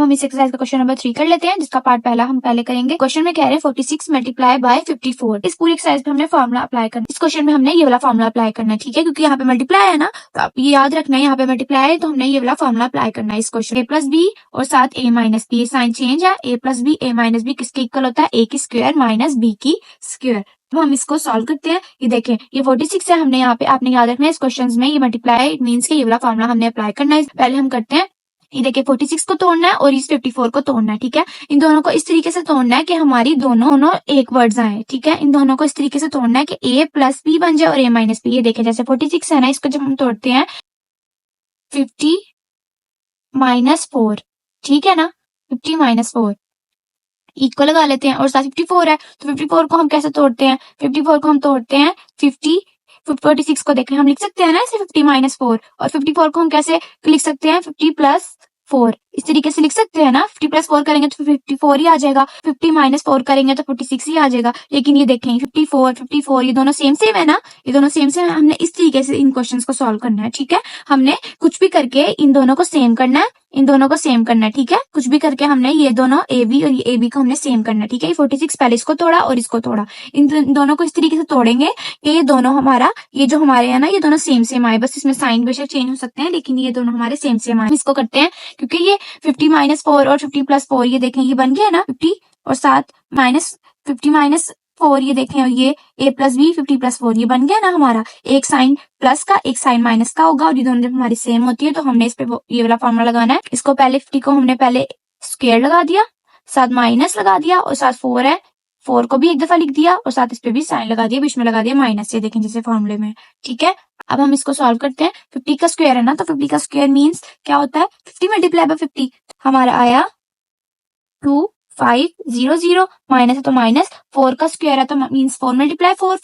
हम इस एक्सरसाइज का क्वेश्चन नंबर 3 कर लेते हैं, जिसका पार्ट पहला हम पहले करेंगे। क्वेश्चन में कह रहे हैं 46 मल्टीप्लाई बाय 54। इस पूरी एक्सरसाइज पे हमने फॉर्मुला अप्लाई करना है। इस क्वेश्चन में हमने ये वाला फॉर्मुला अप्लाई करना है, ठीक है, क्योंकि यहाँ पे मल्टीप्लाई है ना, तो आप ये याद रखना है यहाँ पे मल्टीप्लाई है तो हमने ये वाला फॉर्मुला अप्लाई करना है इस क्वेश्चन। ए प्लस बी और साथ ए माइनस बी, साइन चेंज है। ए प्लस बी ए माइनस बी किसके इक्वल होता है? ए की स्क्वायर माइनस बी की स्क्वायर। तो हम इसको सॉल्व करते हैं। ये देखें, ये 46 है, हमने यहाँ पे आपने याद रखना है इस क्वेश्चन में ये मल्टीप्लाई मीन्स के ये वाला फॉर्मुला हमने अप्लाई करना है। पहले हम करते हैं, ये देखिए 46 को तोड़ना है और इस 54 को तोड़ना है, ठीक है। इन दोनों को इस तरीके से तोड़ना है कि हमारी दोनों एक वर्ड्स आए, ठीक है। इन दोनों को इस तरीके से तोड़ना है कि a प्लस बी बन जाए और a माइनस बी। ये देखें, जैसे 46 है ना, इसको जब हम तोड़ते हैं 50 माइनस 4, ठीक है ना, 50 माइनस 4 इक्वल लगा लेते हैं और साथ 54 है, तो 54 को हम कैसे तोड़ते हैं? 54 को हम तोड़ते हैं 46 को देखें, हम लिख सकते हैं ना इसे 50 माइनस 4, और 54 को हम कैसे लिख सकते हैं? 50 प्लस 4, इस तरीके से लिख सकते हैं ना। 50 प्लस 4 करेंगे तो 54 ही आ जाएगा, 50 माइनस 4 करेंगे तो 46 ही आ जाएगा। लेकिन ये देखें 54 ये दोनों सेम सेम है ना, ये दोनों सेम सेम है। हमने इस तरीके से इन क्वेश्चंस को सॉल्व करना है, ठीक है। हमने कुछ भी करके इन दोनों को सेम करना है, इन दोनों को सेम करना है, ठीक है। कुछ भी करके हमने ये दोनों ए बी और ये ए बी को हमने सेम करना है, ठीक है। ये 46 पहले इसको तोड़ा और इसको तोड़ा, इन दोनों को इस तरीके से तोड़ेंगे कि ये दोनों हमारा, ये जो हमारे है ना, ये दोनों सेम सेम आए। बस इसमें साइन बेशक चेंज हो सकते हैं, लेकिन ये दोनों हमारे सेम सेम आए। इसको करते हैं, क्योंकि ये 50 माइनस 4 और 50 प्लस 4, ये देखें ये बन गया ना 50 और साथ माइनस 50 माइनस 4, ये देखें ये a प्लस बी 50 प्लस 4 ये बन गया ना हमारा। एक साइन प्लस का एक साइन माइनस का होगा, और ये दोनों जब हमारी सेम होती है तो हमने इस पे ये वाला फॉर्मूला लगाना है। इसको पहले 50 को हमने पहले स्क्वायर लगा दिया, साथ माइनस लगा दिया, और साथ 4 है, 4 को भी एक दफा लिख दिया और साथ इस पे भी साइन लगा दिया, बीच में लगा दिया माइनस, ये देखें जैसे फॉर्मूले में, ठीक है। अब हम इसको सॉल्व करते हैं। 50 का स्क्वायर है ना, तो 50 का स्क्वायर मीन्स क्या होता है? 50 मल्टीप्लाई बाय 50, हमारा आया 2500, माइनस है तो माइनस, 4 का स्क्वायर है तो मीन्स 4 मल्टीप्लाई 4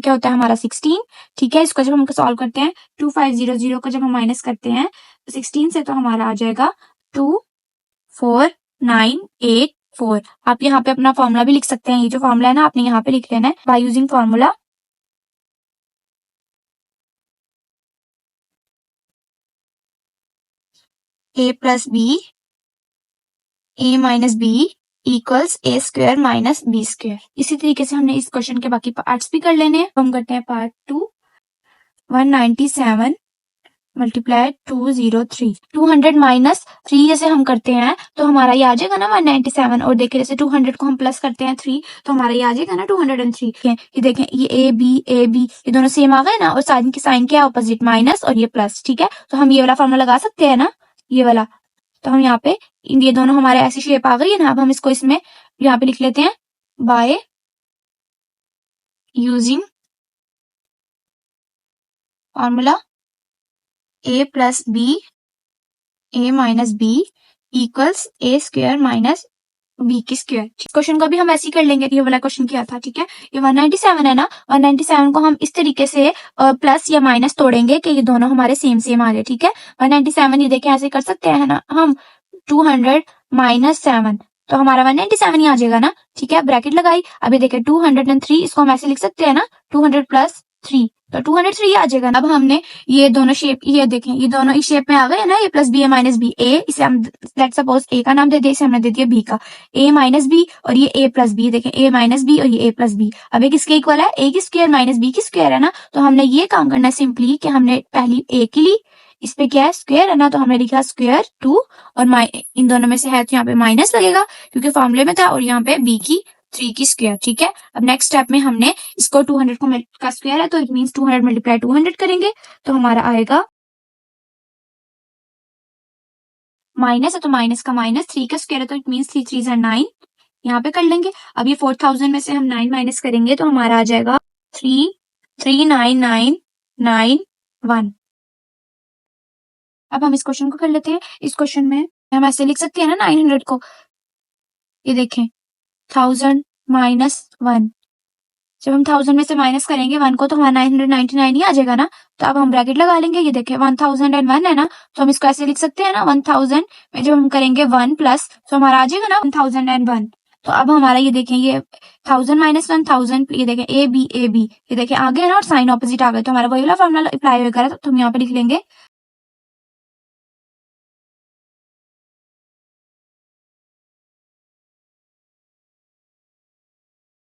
क्या होता है हमारा 16, ठीक है। इसको जब हम सॉल्व करते हैं 2500 को जब हम माइनस करते हैं 16 से, तो हमारा आ जाएगा 24984। आप यहाँ पे अपना फॉर्मूला भी लिख सकते हैं, ये जो फॉर्मूला है ना आपने यहाँ पे लिख लेना है by using formula a plus B a minus B equals A square minus B square. इसी तरीके से हमने इस क्वेश्चन के बाकी पार्ट्स भी कर लेने हैं। हम करते हैं पार्ट 2। 197 मल्टीप्लाई 203, 200 माइनस 3 जैसे हम करते हैं तो हमारा ये आ जाएगा ना 197, और देखिए जैसे 200 को हम प्लस करते हैं 3 तो हमारा ये आ जाएगा ना 203। ये देखें ये ए बी ये दोनों सेम आ गए ना, और साइन की साइन क्या ऑपोजिट माइनस और ये प्लस, ठीक है। तो हम ये वाला फॉर्मूला लगा सकते हैं ना, ये वाला। तो हम यहाँ पे ये दोनों हमारे ऐसी शेप आ गई है ना, अब हम इसको इसमें यहाँ पे लिख लेते हैं by using formula a plus B a minus B equals A square minus B की स्क्वायर। क्वेश्चन को भी हम ऐसे ही कर लेंगे, ये वाला क्वेश्चन किया था, ठीक है। ये 197 है ना, 197 को हम इस तरीके से प्लस या माइनस तोड़ेंगे कि ये दोनों हमारे सेम सेम आ गए, ठीक है। 197 ये देखें ऐसे कर सकते हैं ना हम, 200 माइनस 7 तो हमारा 197 ही आ जाएगा ना, ठीक है। ब्रैकेट लगाई, अभी देखें 203, इसको हम ऐसे लिख सकते हैं ना 200 प्लस 3, तो 203 आ जाएगा ना। अब हमने ये दोनों शेप, ये देखें ये दोनों इस शेप में आ गए ना, ए plus b A minus B, a इसे हम लेट्स सपोज ए का नाम दे दिया, इसे हमने दे दिया बी का, ए माइनस बी और ये ए प्लस बी, देखें ए माइनस बी और ये ए प्लस बी। अब ये किसके इक्वल है? ए की स्क्वायर माइनस बी की स्क्वायर है ना, तो हमने ये काम करना है सिंपली कि हमने पहली ए की ली, इस पे क्या है स्क्वायर है ना, तो हमने लिखा स्क्वायर 2 और इन दोनों में से है तो यहाँ पे माइनस लगेगा क्योंकि फॉर्मूले में था, और यहाँ पे बी की 3 की स्क्वायर, ठीक है। अब नेक्स्ट स्टेप में हमने इसको 200 का स्क्वायर है तो इट मींस 200 मल्टीप्लाई 200 करेंगे तो हमारा आएगा माइनस है तो माइनस का माइनस, 3 का स्क्वायर है तो इट मींस 3 3 ज़ा 9, यहाँ पे कर लेंगे। अब ये 4000 में से हम 9 माइनस करेंगे तो हमारा आ जाएगा 3399991। अब हम इस क्वेश्चन को कर लेते हैं। इस क्वेश्चन में हम ऐसे लिख सकते हैं ना 900 को, ये देखें 1000 माइनस 1, जब हम 1000 में से माइनस करेंगे 1 को तो हमारा 999 ही आ जाएगा ना। तो अब हम ब्रैकेट लगा लेंगे, ये देखें 1001 है ना, तो हम इसको ऐसे लिख सकते हैं ना 1000 में जब हम करेंगे 1 प्लस तो हमारा आ जाएगा ना 1001। तो अब हमारा ये देखें ये 1000 माइनस 1000, ये देखें ए बी ये देखें आ गया ना, और साइन ऑपोजिट आ गए तो हमारा वही वाला फॉर्मूला अप्लाई होगा। तो हम यहाँ पे लिख लेंगे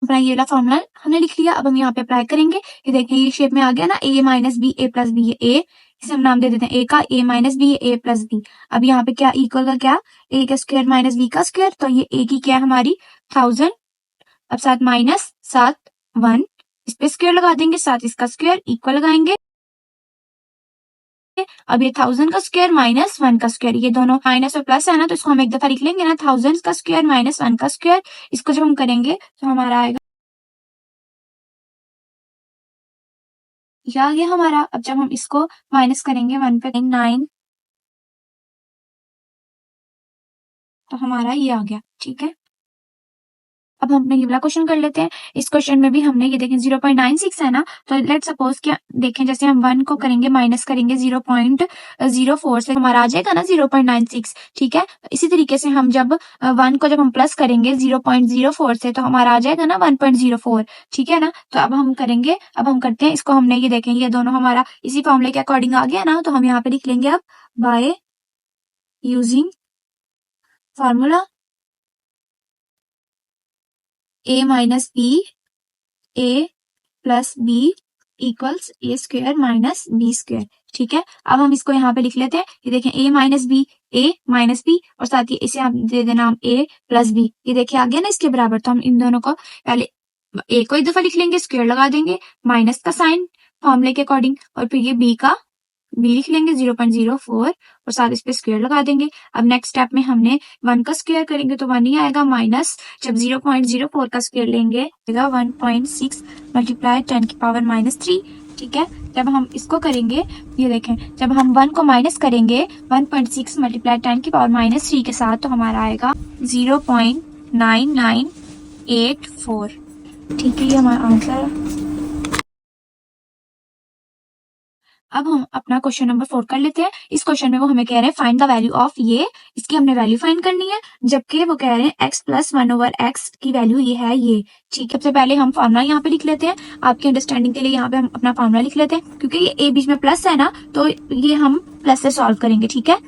अपना ये वाला फॉर्मूला हमने लिख लिया। अब हम यहाँ पे अप्लाई करेंगे। ये देखें ये शेप में आ गया ना, a minus B A plus b, a इसे हम नाम दे देते हैं a का, a minus B A plus b. अब यहाँ पे क्या इक्वल का क्या, a का स्क्वायर माइनस b का स्क्वायर, तो ये a की क्या है हमारी 1000, अब साथ माइनस 1, इस पे स्क्वायर लगा देंगे, साथ इसका स्क्वायर इक्वल लगाएंगे। अब ये 1000 का स्क्वायर माइनस 1 का स्क्वायर, ये दोनों माइनस और प्लस है ना, तो इसको हम एक दफा लिख लेंगे ना, 1000 का स्क्वायर माइनस 1 का स्क्वायर। इसको जब हम करेंगे तो हमारा आएगा, ये आ गया हमारा। अब जब हम इसको माइनस करेंगे 1 पे 9, तो हमारा ये आ गया। ठीक है, अब हम अपना ये वाला क्वेश्चन कर लेते हैं। इस क्वेश्चन में भी हमने ये देखें 0.96 है ना, तो लेट सपोज क्या देखें, जैसे हम 1 को करेंगे माइनस करेंगे 0.04 से, हमारा आ जाएगा ना 0.96। ठीक है, इसी तरीके से हम जब 1 को जब हम प्लस करेंगे 0.04 से, तो हमारा आ जाएगा ना 1.04। ठीक है ना, तो अब हम करेंगे, अब हम करते हैं इसको। हमने ये देखें ये दोनों हमारा इसी फॉर्मूले के अकॉर्डिंग आ गया ना, तो हम यहाँ पे लिख लेंगे अब by using formula a minus B A plus B equals A square minus B square. ठीक है, अब हम इसको यहाँ पे लिख लेते हैं। ये देखें a माइनस बी और साथ ही इसे हम दे देना हम a प्लस बी। ये देखिए आ गया ना इसके बराबर, तो हम इन दोनों को पहले a को एक दफा लिख लेंगे, स्क्वायर लगा देंगे, माइनस का साइन फॉर्मूले के अकॉर्डिंग, और फिर ये b का b लिख लेंगे 0.04 और साथ इस पे स्क्वायर लगा देंगे। अब नेक्स्ट स्टेप में हमने 1 का स्क्वायर करेंगे तो 1 ही आएगा, माइनस जब 0.04 का स्क्वायर लेंगे 1.6 मल्टीप्लाई 10 की पावर माइनस 3। ठीक है, जब हम इसको करेंगे, ये देखें जब हम 1 को माइनस करेंगे 1.6 मल्टीप्लाई 10 की पावर माइनस 3 के साथ, तो हमारा आएगा 0.9984। ठीक है, ये हमारा आंसर है। अब हम अपना क्वेश्चन नंबर 4 कर लेते हैं। इस क्वेश्चन में वो हमें कह रहे हैं फाइंड द वैल्यू ऑफ ये, इसकी हमने वैल्यू फाइंड करनी है, जबकि वो कह रहे हैं x प्लस 1/x की वैल्यू ये है ये। ठीक है, सबसे पहले हम फॉर्मूला यहाँ पे लिख लेते हैं, आपकी अंडरस्टैंडिंग के लिए यहाँ पे हम अपना फॉर्मूला लिख लेते हैं, क्योंकि ये a बीच में प्लस है ना, तो ये हम प्लस से सॉल्व करेंगे। ठीक है,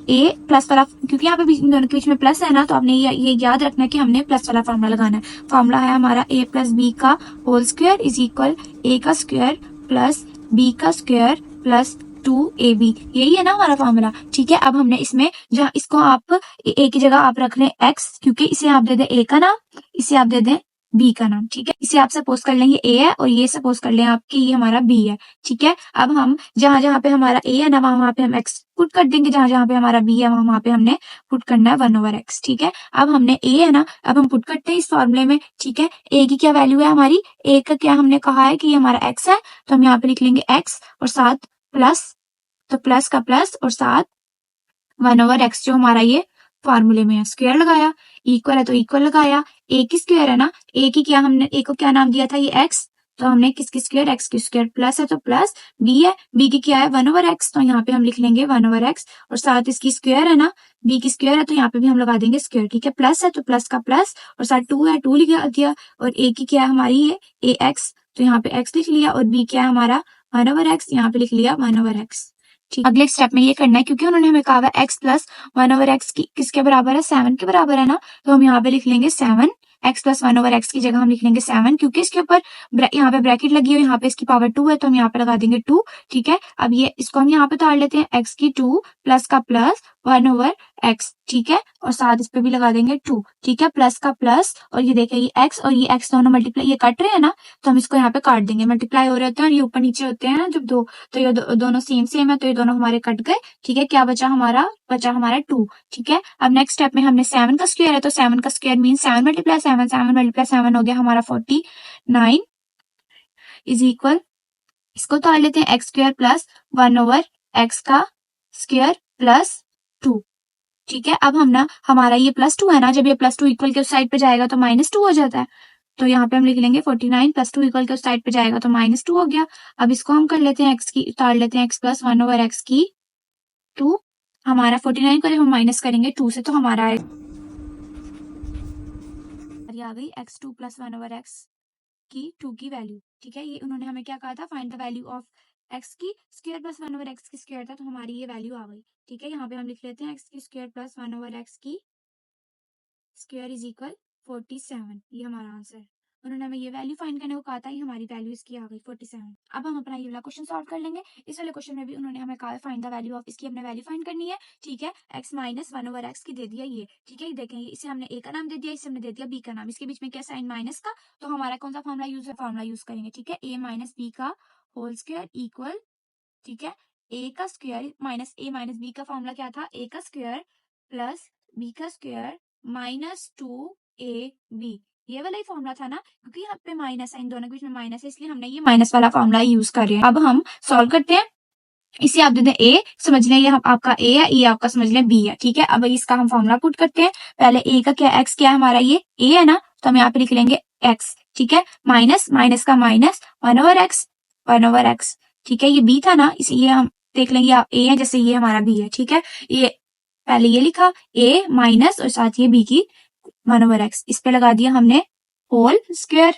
ए प्लस वाला, क्योंकि यहाँ पे दोनों के बीच में प्लस है ना, तो आपने ये याद रखना है कि हमने प्लस वाला फॉर्मूला लगाना है। फॉर्मूला है हमारा a प्लस बी का whole square is equal a का स्क्वायर प्लस b का स्क्वायर प्लस 2ab, यही है ना हमारा फॉर्मूला। ठीक है, अब हमने इसमें जहाँ इसको आप a की जगह आप रख लें x, क्योंकि इसे आप दे दें a का नाम, इसे आप दे दें b का नाम। ठीक है, इसे आप सपोज कर लेंगे a है और ये सपोज कर लें आपकी ये हमारा b है। ठीक है, अब हम जहां जहां पे हमारा a है ना, वहां पे हम x पुट कर देंगे, जहां जहां पे हमारा b है वहां पे हमने पुट करना है 1/x। ठीक है, अब हमने a है ना, अब हम पुट करते हैं इस फॉर्मूले में। ठीक है, a की क्या वैल्यू है हमारी, a का क्या हमने कहा है कि ये हमारा x है, तो हम यहाँ पे लिख लेंगे x और साथ प्लस, तो प्लस का प्लस और साथ 1/x जो हमारा ये फॉर्मूले में है, स्क्वायर लगाया, इक्वल है तो इक्वल लगाया, a की स्क्वायर है ना, a की क्या हमने a को क्या नाम दिया था, ये x, तो हमने किसकी स्क्वायर, x की स्क्वायर, प्लस है तो प्लस, b है, b की क्या है 1/x, तो यहाँ पे हम लिख लेंगे 1/x और साथ इसकी स्क्वायर है ना, b की स्क्वायर है तो यहाँ पे भी हम लगा देंगे स्क्वायर। ठीक है, प्लस है तो प्लस का प्लस और साथ 2 है 2 लिख दिया, और a की क्या है हमारी ये ax, तो यहाँ पे x लिख लिया, और b क्या है हमारा 1/x, यहाँ पे लिख लिया 1/x। ठीक, अगले स्टेप में ये करना है, क्योंकि उन्होंने हमें कहा है x प्लस 1/x की किसके बराबर है, 7 के बराबर है ना, तो हम यहाँ पे लिख लेंगे 7, x प्लस 1/x की जगह हम लिख लेंगे 7, क्योंकि इसके ऊपर यहाँ पे ब्रैकेट लगी है, यहाँ पे इसकी पावर 2 है, तो हम यहाँ पे लगा देंगे 2। ठीक है, अब ये इसको हम यहाँ पे उतार लेते हैं, x की 2 प्लस का प्लस 1/x। ठीक है, और साथ इस पे भी लगा देंगे 2। ठीक है, प्लस का प्लस, और ये देखिए ये x और ये x दोनों मल्टीप्लाई, ये कट रहे हैं ना, तो हम इसको यहाँ पे काट देंगे, मल्टीप्लाई हो रहे होते हैं और ये ऊपर नीचे होते हैं ना जब दो, तो ये दोनों सेम है, तो ये दोनों हमारे कट गए। ठीक है, क्या बचा हमारा 2। ठीक है, अब नेक्स्ट स्टेप में हमने 7 का स्क्वायर है, तो 7 का स्क्वायर मीन 7 मल्टीप्लाई 7, 7 मल्टीप्लाई 7 हो गया हमारा 49 इज इक्वल, इसको उतार लेते हैं x स्क्वायर प्लस 1/x का स्क्वायर प्लस 2। ठीक है, अब हम ना हमारा ये +2 है ना, जब ये +2 इक्वल के उस साइड पे जाएगा तो -2 हो जाता है, तो यहाँ पे हम लिख लेंगे 49 +2 इक्वल के उस साइड पे जाएगा तो -2 हो गया। अब इसको हम कर लेते हैं x की, उतार लेते हैं x प्लस 1/x की 2, हमारा 49 को जब हम माइनस करेंगे 2 से, तो हमारा आ गई x2 प्लस 1/x की 2 की वैल्यू। ठीक है, ये उन्होंने हमें क्या कहा था, find the value of x की स्क्वायर प्लस 1/x की स्क्वायर था, तो हमारी ये वैल्यू आ गई। ठीक है, यहाँ पे हम लिख लेते हैं x की स्क्वायर प्लस 1/x की स्क्वायर इज इक्वल 47, ये हमारा आंसर है। उन्होंने हमें ये वैल्यू फाइंड करने को कहा था, ये हमारी वैल्यू इसकी आ गई 47। अब हम अपना ये वाला क्वेश्चन सॉल्व कर लेंगे। इस वाले क्वेश्चन में भी उन्होंने हमें कहा फाइंड द वैल्यू ऑफ, इसकी हमने वैल्यू फाइंड करनी है, ठीक है। x माइनस 1/x की दे दिया ये, ठीक है। देखें इसे हमने a का नाम दे दिया, इसे हमने दे दिया b का नाम, इसके बीच में क्या साइन माइनस का, तो हमारा कौन सा फॉर्मूला यूज है, फॉर्मूला यूज करेंगे, ठीक है। a माइनस b का होल स्क्वायर इक्वल, ठीक है, a का square minus a minus b का फॉर्मूला क्या था, a का स्क्वायर प्लस b का स्क्वायर माइनस 2ab, ये वाला ही फॉर्मूला था ना, क्योंकि यहाँ पे माइनस है, इन दोनों के बीच में माइनस है, इसलिए हमने ये माइनस वाला फॉर्मूला यूज कर रहे हैं। अब हम सॉल्व करते हैं। इसे आप दे दें a, समझ लें ये हम आपका a है, ये आपका समझ लें b है, ठीक है। अब इसका हम फॉर्मूला पुट करते हैं। पहले a का क्या, x क्या है हमारा, ये a है ना, तो हम यहाँ पे लिख लेंगे x, ठीक है। माइनस माइनस का माइनस 1/x, ठीक है। ये b था ना, इसलिए हम देख लेंगे आप a है, जैसे ये हमारा b है, ठीक है। ये पहले ये लिखा a माइनस और साथ ये b की 1/x, इस पे लगा दिया हमने होल स्क्वायर।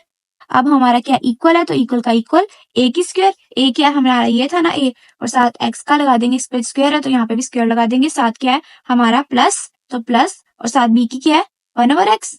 अब हमारा क्या इक्वल है, तो इक्वल का इक्वल a की स्क्वायर, a क्या है हमारा, ये था ना a, और साथ x का लगा देंगे, इस पे स्क्वायर है तो यहाँ पे भी स्क्वायर लगा देंगे, साथ क्या है हमारा प्लस, तो प्लस, और साथ b की क्या है 1/x,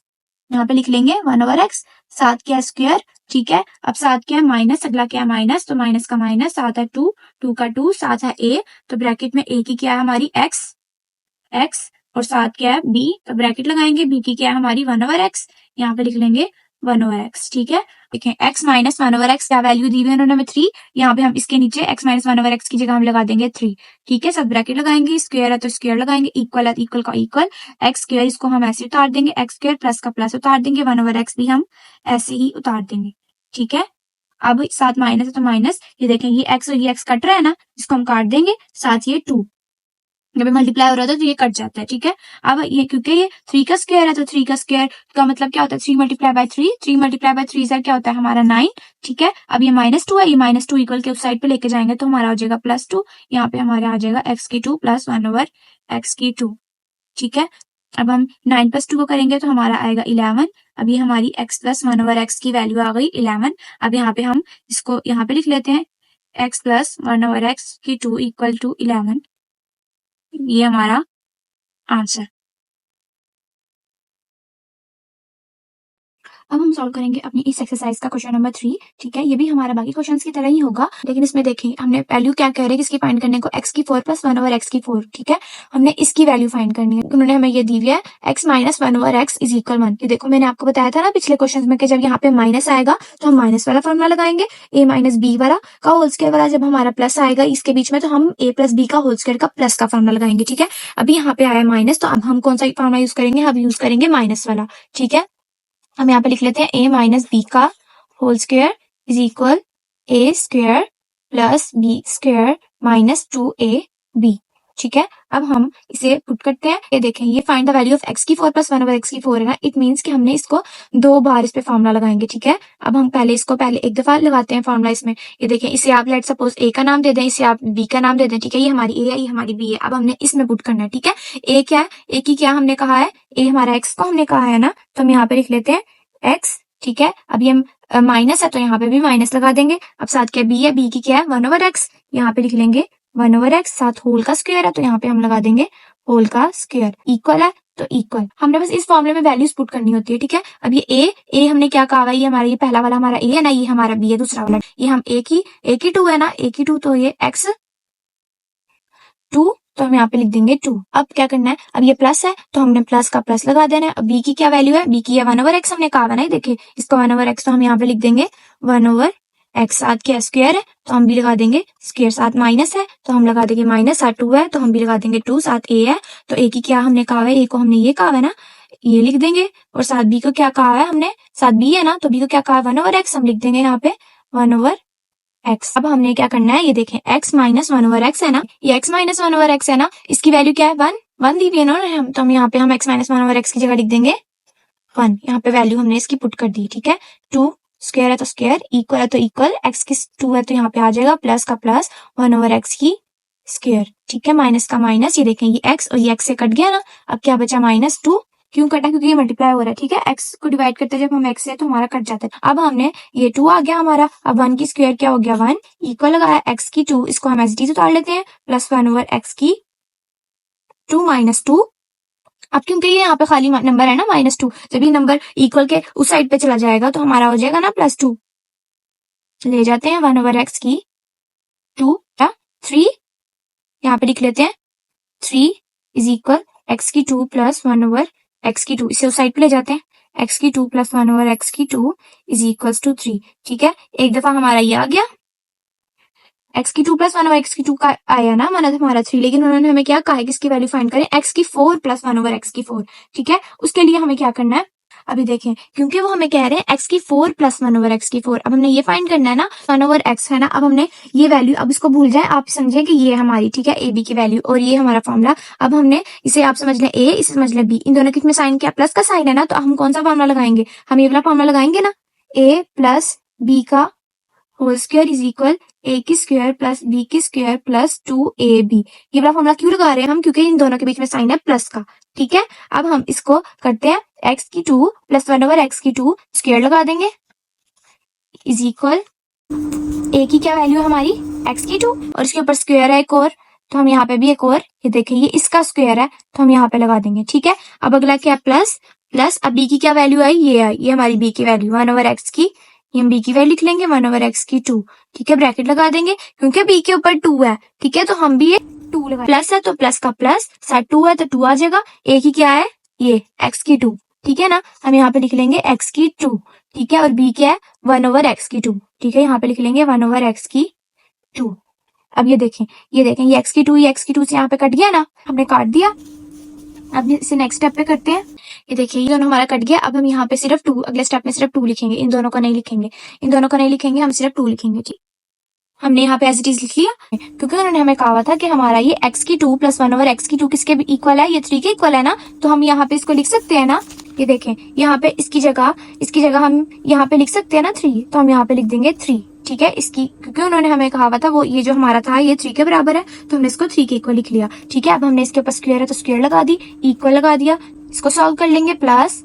यहाँ पे लिख लेंगे 1/x, साथ क्या है स्क्वायर, ठीक है। अब साथ क्या है माइनस, अगला क्या है माइनस, तो माइनस का माइनस, साथ है 2, 2 का 2, साथ है a, तो ब्रैकेट में a की क्या है हमारी x, और साथ क्या है b, तो ब्रैकेट लगाएंगे, b की क्या है हमारी 1/x, यहाँ पे लिख लेंगे 1/x, ठीक है। देखें x माइनस 1/x क्या वैल्यू दी हुई है उन्होंने हमें 3, यहाँ पे हम इसके नीचे x माइनस 1/x की जगह हम लगा देंगे 3, ठीक है। सब ब्रैकेट लगाएंगे, स्क्वायर है तो स्क्वायर लगाएंगे, इक्वल है तो इक्वल का इक्वल, x स्क्वायर इसको हम ऐसे उतार देंगे, x स्क्वायर प्लस का प्लस उतार देंगे, 1/x भी हम ऐसे ही उतार देंगे, ठीक है। अब साथ माइनस है तो माइनस, ये देखें ये x और ये x कट रहा है ना, इसको हम काट देंगे, साथ ये 2 जब मल्टीप्लाई हो रहा था तो ये कट जाता है, ठीक है। अब ये क्योंकि ये 3 का स्क्वायर है तो 3 का स्क्वायर का मतलब क्या होता है, 3 मल्टीप्लाई बाय 3, 3 मल्टीप्लाई बाय 3 क्या होता है हमारा 9, ठीक है। अब ये -2 है, ये -2 इक्वल के उस साइड पे लेके जाएंगे तो हमारा हो जाएगा +2, यहाँ पे हमारा आ जाएगा x की 2 प्लस 1/x की 2, ठीक है। अब हम 9 + 2 को करेंगे तो हमारा आएगा 11। अब ये हमारी x प्लस 1/x की वैल्यू आ गई 11। अब यहाँ पे हम इसको यहाँ पे लिख लेते हैं, x प्लस 1/x की 2 इक्वल टू 11, ये हमारा आंसर। अब हम सॉल्व करेंगे अपनी इस एक्सरसाइज का क्वेश्चन नंबर 3, ठीक है। ये भी हमारा बाकी क्वेश्चंस की तरह ही होगा, लेकिन इसमें देखें हमने वैल्यू क्या कह रहे हैं किसकी फाइंड करने को, x की 4 प्लस 1/x की 4, ठीक है। हमने इसकी वैल्यू फाइंड करनी है, उन्होंने हमें ये दी हुई है x minus 1/x is equal 1। ये देखो मैंने आपको बताया था ना पिछले क्वेश्चन में कि जब यहाँ पे माइनस आएगा तो हम माइनस वाला फॉर्मूला लगाएंगे, a माइनस b वाला का होल स्क्वायर वाला, जब हमारा प्लस आएगा इसके बीच में तो हम a प्लस b का होल स्क्वायर का प्लस का फॉर्मूला लगाएंगे, ठीक है। अभी यहाँ पे आया माइनस, तो अब हम कौन सा फॉर्मूला यूज करेंगे, हम यूज करेंगे माइनस वाला, ठीक है। हम यहाँ पे लिख लेते हैं a माइनस बी का whole square is equal a square plus b square minus 2ab, ठीक है। अब हम इसे पुट करते हैं, ये देखें ये find the value of x की 4 प्लस 1/x की 4 है ना, इट मीन्स कि हमने इसको 2 बार इस पे फॉर्मूला लगाएंगे, ठीक है। अब हम पहले इसको एक दफा लगाते हैं फॉर्मूला इसमें, ये देखें इसे आप लेट सपोज a का नाम दे दें, इसे आप b का नाम दे दें, ठीक है। ये हमारी a है, ये हमारी b है। अब हमने इसमें पुट करना है, ठीक है। a क्या है, a की क्या हमने कहा है, a हमारा x को हमने कहा है ना, तो हम यहाँ पे लिख लेते हैं x, ठीक है। अब ये माइनस है तो यहाँ पे भी माइनस लगा देंगे। अब साथ क्या b है, b की क्या है 1/x, यहाँ पे लिख लेंगे 1/x, साथ होल का स्क्वायर है तो यहाँ पे हम लगा देंगे होल का स्क्वायर, इक्वल है तो इक्वल। हमने बस इस फॉर्मूले में वैल्यूज पुट करनी होती है, ठीक है। अब ये a हमने क्या कहा है, ये हमारा ये पहला वाला हमारा a है ना, ये हमारा b है दूसरा वाला, ये हम a की 2 है ना, a की 2 तो ये x 2, तो हम यहाँ पे लिख देंगे 2। अब क्या करना है, अब ये प्लस है तो हमने प्लस का प्लस लगा देना है। अब b की क्या वैल्यू है, b की है 1/x हमने कहा है ना, देखिए इसका 1/x तो हम यहाँ पे लिख देंगे 1/x, साथ क्या स्क्वायर है तो हम भी लगा देंगे स्क्वायर, साथ माइनस है तो हम लगा देंगे माइनस, साथ 2 है तो हम भी लगा देंगे 2, साथ a है तो a की क्या हमने कहा है, a को हमने ये कहा है ना, ये लिख देंगे, और साथ b को क्या कहा है हमने, साथ b है ना तो b को क्या कहा है 1/x, हम लिख देंगे यहाँ पे 1/x। अब हमने क्या करना है, ये देखें x माइनस 1/x है ना, ये x माइनस 1/x है ना, इसकी वैल्यू क्या है 1 दी हुई है ना, हम तो हम यहाँ पे हम x माइनस 1/x की जगह लिख देंगे 1, यहाँ पे वैल्यू हमने इसकी पुट कर दी, ठीक है। 2 स्क्वायर है तो स्क्वायर, इक्वल है तो इक्वल, x की 2 है तो यहाँ पे आ जाएगा प्लस का प्लस 1/x की स्क्वायर, ठीक है। माइनस का माइनस, ये देखें ये x और ये x से कट गया ना, अब क्या बचा -2, क्यों कटा, क्योंकि ये मल्टीप्लाई हो रहा है, ठीक है। x को डिवाइड करते जब हम x से तो हमारा कट जाता है। अब हमने ये 2 आ गया हमारा, अब 1 की स्क्वायर क्या हो गया 1, इक्वल लगाया x की 2, इसको हम एज इट इज उतार लेते हैं, प्लस 1/x की 2 माइनस 2, अब क्योंकि ये यहाँ पे खाली नंबर है ना -2, जब ये नंबर इक्वल के उस साइड पे चला जाएगा तो हमारा हो जाएगा ना +2। ले जाते हैं 1/x की 2 या 3, यहाँ पे लिख लेते हैं 3 इज इक्वल x की 2 प्लस 1/x की 2, इसे उस साइड पे ले जाते हैं। x की 2 प्लस 1/x की 2 इज इक्वल्स टू 3। ठीक है, एक दफा हमारा ये आ गया, x की 2 प्लस 1/x की 2 का आया ना, माना था हमारा 3, लेकिन उन्होंने हमें क्या कहा है कि इसकी वैल्यू फाइंड करें x की 4 प्लस 1/x की 4। ठीक है, उसके लिए हमें क्या करना है, अभी देखें, क्योंकि वो हमें कह रहे हैं x की 4 प्लस 1/x की 4, अब हमने ये फाइंड करना है ना 1/x है ना, अब हमने ये वैल्यू, अब इसको भूल जाए, आप समझें कि ये हमारी, ठीक है, ए बी की वैल्यू और ये हमारा फॉर्मूला। अब हमने इसे, आप समझ लें ए, इसे समझ लें बी, इन दोनों के में साइन क्या, प्लस का साइन है ना, तो हम कौन सा फॉर्मूला लगाएंगे, हम ये वाला फॉर्मूला लगाएंगे ना, a प्लस बी का होल स्क्वायर इज इक्वल ए की स्क्वायर प्लस बी की स्क्वायर प्लस 2ab। ये वाला फॉर्मूला क्यों लगा रहे हैं हम, क्योंकि इन दोनों के बीच में साइन है प्लस का। ठीक है, अब हम इसको करते हैं x की 2 प्लस 1/x की 2 स्क्वायर लगा देंगे इज इक्वल a की क्या वैल्यू है हमारी, x की 2, और इसके ऊपर स्क्वायर है एक और, तो हम यहाँ पे भी एक और, ये देखें ये इसका स्क्वायर है तो हम यहाँ पे लगा देंगे। ठीक है, अब अगला क्या, प्लस प्लस, अब b की क्या वैल्यू आई, ये आई, ये हमारी b की वैल्यू 1/x की, ये हम b की वैल्यू लिख लेंगे 1/x की 2। ठीक है, ब्रैकेट लगा देंगे क्योंकि b के ऊपर 2 है। ठीक है, तो हम भी ये 2 लगा, प्लस है तो प्लस का प्लस, साथ 2 है तो 2 आ जाएगा, a की क्या है ये x की 2। ठीक है ना, हम यहाँ पे लिख लेंगे x की 2। ठीक है, और b क्या है 1/x की 2। ठीक है, यहाँ पे लिख लेंगे 1/x की 2। अब ये देखें ये x की 2, ये x की 2 से यहाँ पे कट गया ना, हमने काट दिया। अब इसे नेक्स्ट स्टेप पे करते हैं, ये देखिए ये दोनों हमारा कट गया। अब हम यहाँ पे सिर्फ 2, अगले स्टेप में सिर्फ 2 लिखेंगे, इन दोनों को नहीं लिखेंगे, हम सिर्फ 2 लिखेंगे। ठीक, हमने यहाँ पे एज इट इज लिख लिया, क्योंकि उन्होंने हमें कहा था कि हमारा ये x की 2 प्लस 1/x की 2 किसके इक्वल है, ये 3 के इक्वल है ना, तो हम यहाँ पे इसको लिख सकते हैं ना, ये देखें यहाँ पे इसकी जगह हम यहाँ पे लिख सकते हैं ना 3, तो हम यहाँ पे लिख देंगे 3। ठीक है, इसकी, क्योंकि उन्होंने हमें कहा था वो ये जो हमारा था ये 3 के बराबर है, तो हमने इसको 3 के इक्वल लिख लिया। ठीक है, अब हमने इसके ऊपर स्क्वायर है तो स्क्वायर लगा दी, इक्वल लगा दिया, इसको सॉल्व कर लेंगे, प्लस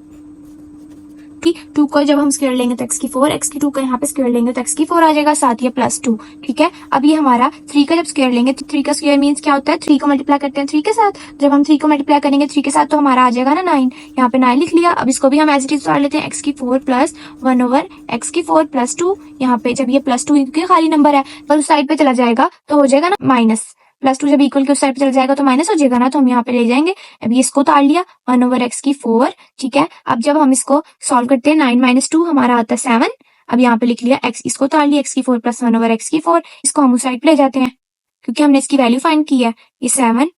2 को जब हम स्क्वायर लेंगे तो x की 4, x की 2 का यहाँ पे स्क्वायर लेंगे तो x की 4 आ जाएगा, साथ ही +2। ठीक है, अब ये हमारा 3 का जब स्क्वायर लेंगे तो 3 का स्क्वायर मीन्स क्या होता है, 3 को मल्टीप्लाई करते हैं 3 के साथ, जब हम 3 को मल्टीप्लाई करेंगे 3 के साथ तो हमारा आ जाएगा ना 9, यहाँ पे 9 लिख लिया। अब इसको भी हम एज इट इज उतार लेते हैं, x की 4 प्लस 1/x की 4 प्लस 2, यहाँ पे जब ये +2 क्योंकि खाली नंबर है पर उस साइड पे चला जाएगा तो हो जाएगा ना माइनस, +2 जब इक्वल के उस साइड पे चल जाएगा तो माइनस हो जाएगा ना, तो हम यहाँ पे ले जाएंगे। अब ये इसको उतार लिया 1/x की 4। ठीक है, अब जब हम इसको सॉल्व करते हैं 9 - 2 हमारा आता है 7। अब यहाँ पे लिख लिया x, इसको उतार लिया x की 4 प्लस 1/x की 4, इसको हम उस साइड पे ले जाते हैं क्योंकि हमने इसकी वैल्यू फाइंड की है, ये 7,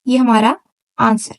ये हमारा आंसर।